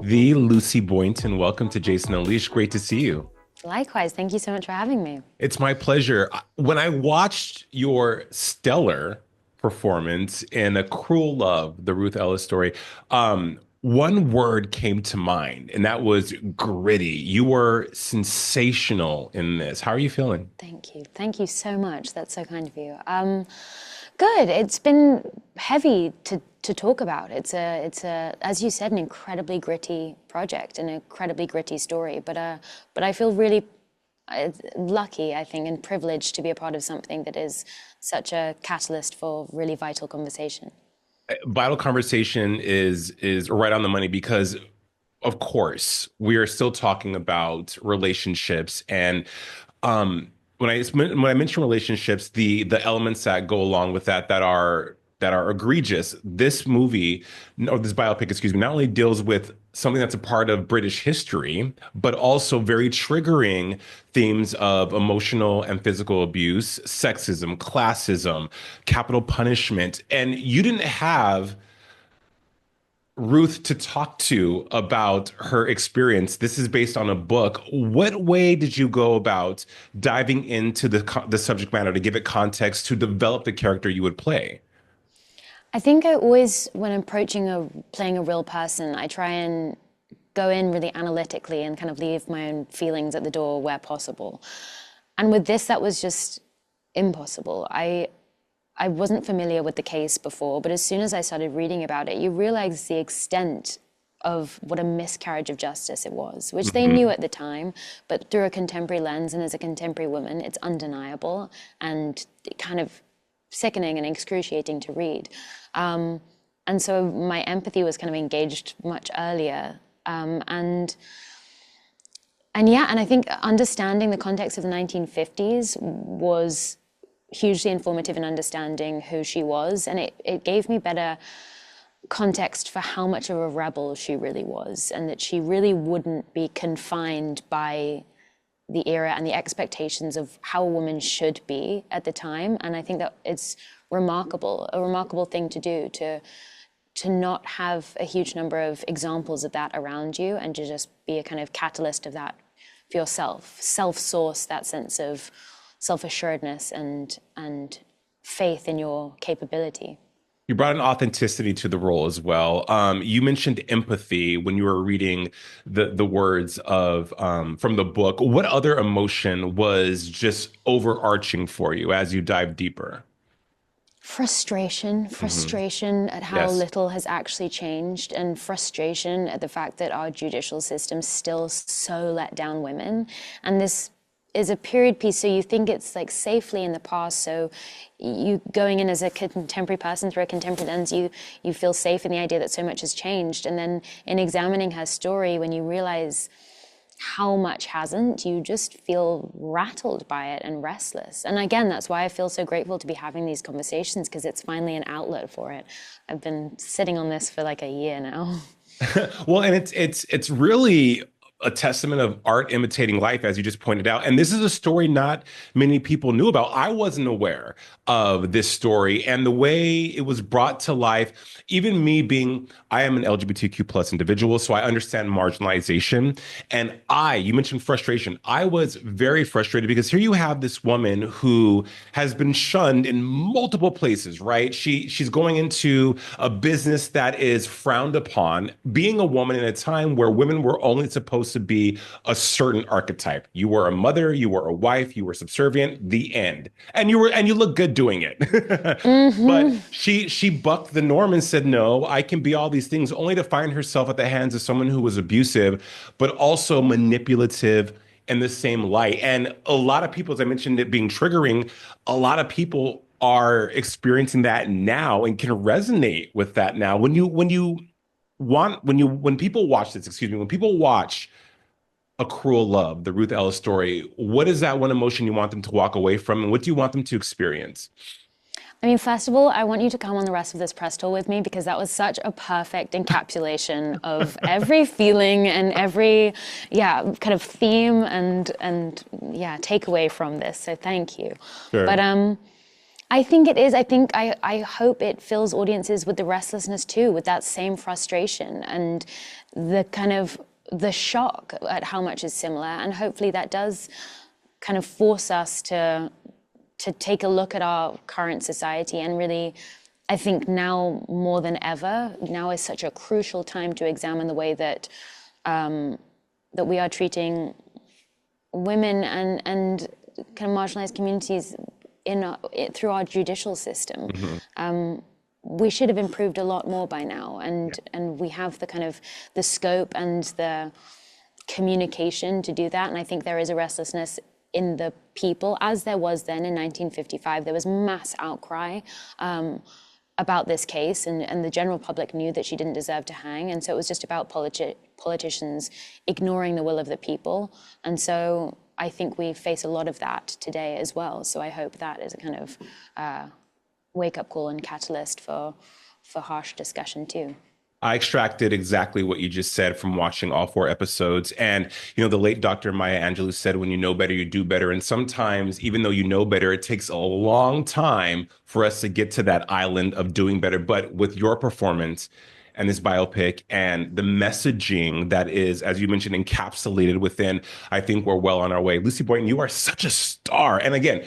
the Lucy Boynton. Welcome to Jason Unleashed. Great to see you. Likewise, thank you so much for having me. It's my pleasure. When I watched your stellar performance in A Cruel Love, the Ruth Ellis story, one word came to mind, and that was gritty. You were sensational in this. How are you feeling? Thank you. Thank you so much. That's so kind of you. Good. It's been heavy to talk about. It's a as you said, an incredibly gritty project, an incredibly gritty story. But I feel really lucky, I think, and privileged to be a part of something that is such a catalyst for really vital conversation. Vital conversation is right on the money because of course we are still talking about relationships and when I mention relationships, the elements that go along with that are egregious. This movie, or this biopic, excuse me, not only deals with something that's a part of British history, but also very triggering themes of emotional and physical abuse, sexism, classism, capital punishment. And you didn't have Ruth to talk to about her experience. This is based on a book. What way did you go about diving into the subject matter to give it context to develop the character you would play? I think I always, when approaching playing a real person, I try and go in really analytically and kind of leave my own feelings at the door where possible. And with this, that was just impossible. I wasn't familiar with the case before, but as soon as I started reading about it, you realize the extent of what a miscarriage of justice it was, which they knew at the time, but through a contemporary lens and as a contemporary woman, it's undeniable and kind of sickening and excruciating to read. And so my empathy was kind of engaged much earlier. And I think understanding the context of the 1950s was hugely informative in understanding who she was. And it gave me better context for how much of a rebel she really was, and that she really wouldn't be confined by the era and the expectations of how a woman should be at the time. And I think that it's remarkable, a remarkable thing to do, to not have a huge number of examples of that around you and to just be a kind of catalyst of that for yourself, self-source that sense of self-assuredness and faith in your capability. You brought an authenticity to the role as well. You mentioned empathy when you were reading the words of from the book. What other emotion was just overarching for you as you dive deeper? Frustration at how Yes. little has actually changed, and frustration at the fact that our judicial system still so let down women. And this is a period piece, so you think it's like safely in the past. So you going in as a contemporary person through a contemporary lens, you feel safe in the idea that so much has changed. And then in examining her story, when you realize how much hasn't, you just feel rattled by it and restless. And again, that's why I feel so grateful to be having these conversations, because it's finally an outlet for it. I've been sitting on this for like a year now. Well, and it's really a testament of art imitating life, as you just pointed out. And this is a story not many people knew about. I wasn't aware of this story and the way it was brought to life. Even me being, I am an LGBTQ plus individual, so I understand marginalization. And you mentioned frustration. I was very frustrated because here you have this woman who has been shunned in multiple places, right? She's going into a business that is frowned upon, being a woman in a time where women were only supposed to be a certain archetype. You were a mother, you were a wife, you were subservient, the end. And you look good doing it. But she bucked the norm and said, "No, I can be all these things," only to find herself at the hands of someone who was abusive, but also manipulative in the same light. And a lot of people, as I mentioned, it being triggering, a lot of people are experiencing that now and can resonate with that now. When people watch this, excuse me, when people watch A Cruel Love, the Ruth Ellis story, what is that one emotion you want them to walk away from, and what do you want them to experience? I mean, first of all, I want you to come on the rest of this press tour with me, because that was such a perfect encapsulation of every feeling and every, kind of theme and takeaway from this. So thank you. Sure. But I think it is. I hope it fills audiences with the restlessness too, with that same frustration and the kind of the shock at how much is similar. And hopefully that does kind of force us to take a look at our current society and really, I think now more than ever, now is such a crucial time to examine the way that that we are treating women and kind of marginalized communities through our judicial system. Mhm. We should have improved a lot more by now, and we have the kind of the scope and the communication to do that. And I think there is a restlessness in the people, as there was then in 1955. There was mass outcry about this case, and the general public knew that she didn't deserve to hang. And so it was just about politicians ignoring the will of the people. And so I think we face a lot of that today as well. So I hope that is a kind of wake-up call and catalyst for harsh discussion too. I extracted exactly what you just said from watching all four episodes. And, the late Dr. Maya Angelou said, when you know better, you do better. And sometimes, even though you know better, it takes a long time for us to get to that island of doing better. But with your performance and this biopic and the messaging that is, as you mentioned, encapsulated within, I think we're well on our way. Lucy Boynton, you are such a star. And again,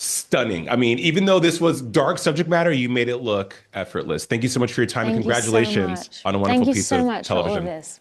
stunning. I mean, even though this was dark subject matter, you made it look effortless. Thank you so much for your time and Thank you so congratulations much. on a wonderful Thank you piece so of much for all of television. this.